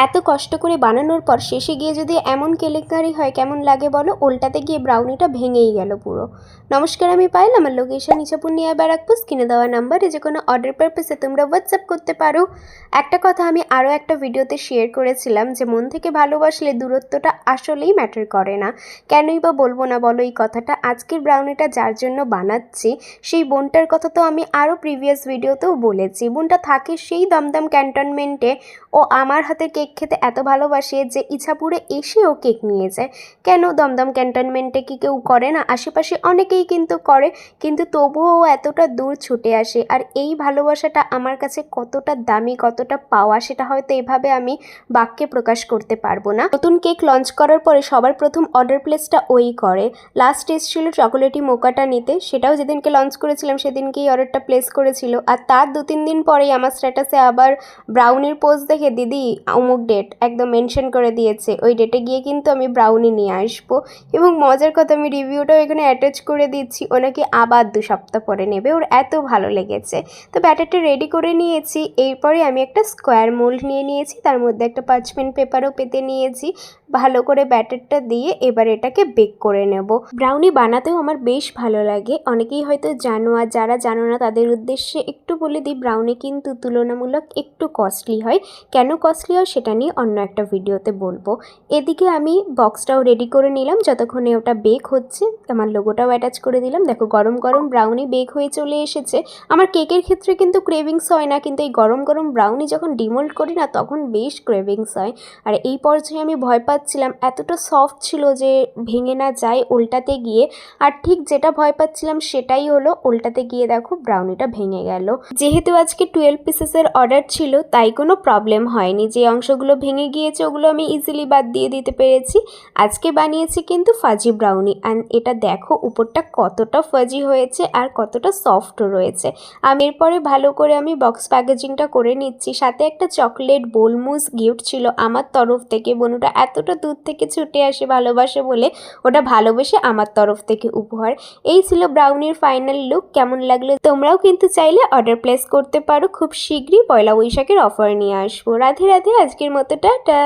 এত কষ্ট করে বানানোর পর শেষে গিয়ে যদি এমন কেলেঙ্কারি হয় কেমন লাগে বলো। উল্টাতে গিয়ে ব্রাউনিটা ভেঙেই গেল পুরো। নমস্কার, আমি পায়েল। আমার লোকেশন ইছাপুর নিয়ে ব্যারাকপুর। স্ক্রিনে দেওয়া নাম্বারে যে কোনো অর্ডার পারপাসে তোমরা হোয়াটসঅ্যাপ করতে পারো। একটা কথা আমি আরও একটা ভিডিওতে শেয়ার করেছিলাম যে মন থেকে ভালোবাসলে দূরত্বটা আসলেই ম্যাটার করে না। কেনই বা বলবো না বলো এই কথাটা। আজকের ব্রাউনিটা যার জন্য বানাচ্ছি সেই বোনটার কথা তো আমি আরও প্রিভিয়াস ভিডিওতেও বলেছি। বোনটা থাকে সেই দমদম ক্যান্টনমেন্টে। ও আমার হাতে কেক খেতে এত ভালোবাসে যে ইছাপুরে এসেও কেক নিয়ে যায়। কেন দমদম ক্যান্টনমেন্টে কি কেউ করে না? আশেপাশে অনেকেই কিন্তু করে, কিন্তু তবুও এতটা দূর ছুটে আসে। আর এই ভালোবাসাটা আমার কাছে কতটা দামি, কতটা পাওয়া, সেটা হয়তো এভাবে আমি বাক্যে প্রকাশ করতে পারবো না। নতুন কেক লঞ্চ করার পরে সবার প্রথম অর্ডার প্লেসটা ওই করে। লাস্ট এসেছিল চকোলেটি মোকাটা নিতে, সেটাও যেদিনকে লঞ্চ করেছিলাম সেদিনকেই অর্ডারটা প্লেস করেছিল। আর তার 2-3 দিন পরেই আমার স্ট্যাটাসে আবার ব্রাউনির পোস্ট দেখে দিদি অমুক ডেট একদম মেনশন করে দিয়েছে, ওই ডেটে গিয়ে কিন্তু আমি ব্রাউনি নিয়ে আসবো। এবং মজার কথা, আমি রিভিউটাও এখানে অ্যাটাচ করে দিচ্ছি। ও নাকি আবার 2 সপ্তাহ পরে নেবে, ওর এত ভালো লেগেছে। তো ব্যাটারটা রেডি করে নিয়েছি। এরপরে আমি একটা স্কোয়ার মোল্ড নিয়ে নিয়েছি, তার মধ্যে একটা পার্চমেন্ট পেপারও পেতে নিয়েছি। ভালো করে ব্যাটারটা দিয়ে এবার এটাকে বেক করে নেব। ব্রাউনি বানাতেও আমার বেশ ভালো লাগে। অনেকেই হয়তো জানো, আর যারা জানো না তাদের উদ্দেশ্যে একটু বলে দিই, ব্রাউনি কিন্তু তুলনামূলক একটু কস্টলি হয়। কেন কস্টলি হয় সেটা নিয়ে অন্য একটা ভিডিওতে বলবো। এদিকে আমি বক্সটাও রেডি করে নিলাম, যতক্ষণে ওটা বেক হচ্ছে। আমার লোগোটাও অ্যাটাচ করে দিলাম। দেখো গরম গরম ব্রাউনি বেক হয়ে চলে এসেছে। আমার কেকের ক্ষেত্রে কিন্তু ক্রেভিংস হয় না, কিন্তু এই গরম গরম ব্রাউনি যখন ডিমোল্ড করি না তখন বেশ ক্রেভিংস হয়। আর এই পর্যায়ে আমি ভয় পাচ্ছিলাম, এতটা সফট ছিল যে ভেঙে না যায় উল্টাতে গিয়ে। আর ঠিক যেটা ভয় পাচ্ছিলাম সেটাই হলো, উল্টাতে গিয়ে দেখো ব্রাউনিটা ভেঙে গেল। যেহেতু আজকে 12 পিসেসের অর্ডার ছিল তাই কোনো প্রবলেম হয়নি। যে অংশগুলো ভেঙে গিয়েছে ওগুলো আমি ইজিলি বাদ দিয়ে দিতে পেরেছি। আজকে বানিয়েছি কিন্তু ফাজি ব্রাউনি। অ্যান্ড এটা দেখো উপরটা কতটা ফাজি হয়েছে আর কতটা সফটও রয়েছে। আমি এরপরে ভালো করে আমি বক্স প্যাকেজিংটা করে নিচ্ছি। সাথে একটা চকলেট বোলমুস গিফট ছিল আমার তরফ থেকে। বনুটা এতটা দূর থেকে ছুটে আসে ভালোবাসে বলে, ওটা ভালোবেসে আমার তরফ থেকে উপহার। এই ছিল ব্রাউনির ফাইনাল লুক। কেমন লাগলো? তোমরাও কিন্তু চাইলে অর্ডার প্লেস করতে পারো। খুব শীঘ্রই পয়লা বৈশাখের অফার নিয়ে আসবো। রাধে রাধে, আজকের মতো টাটা।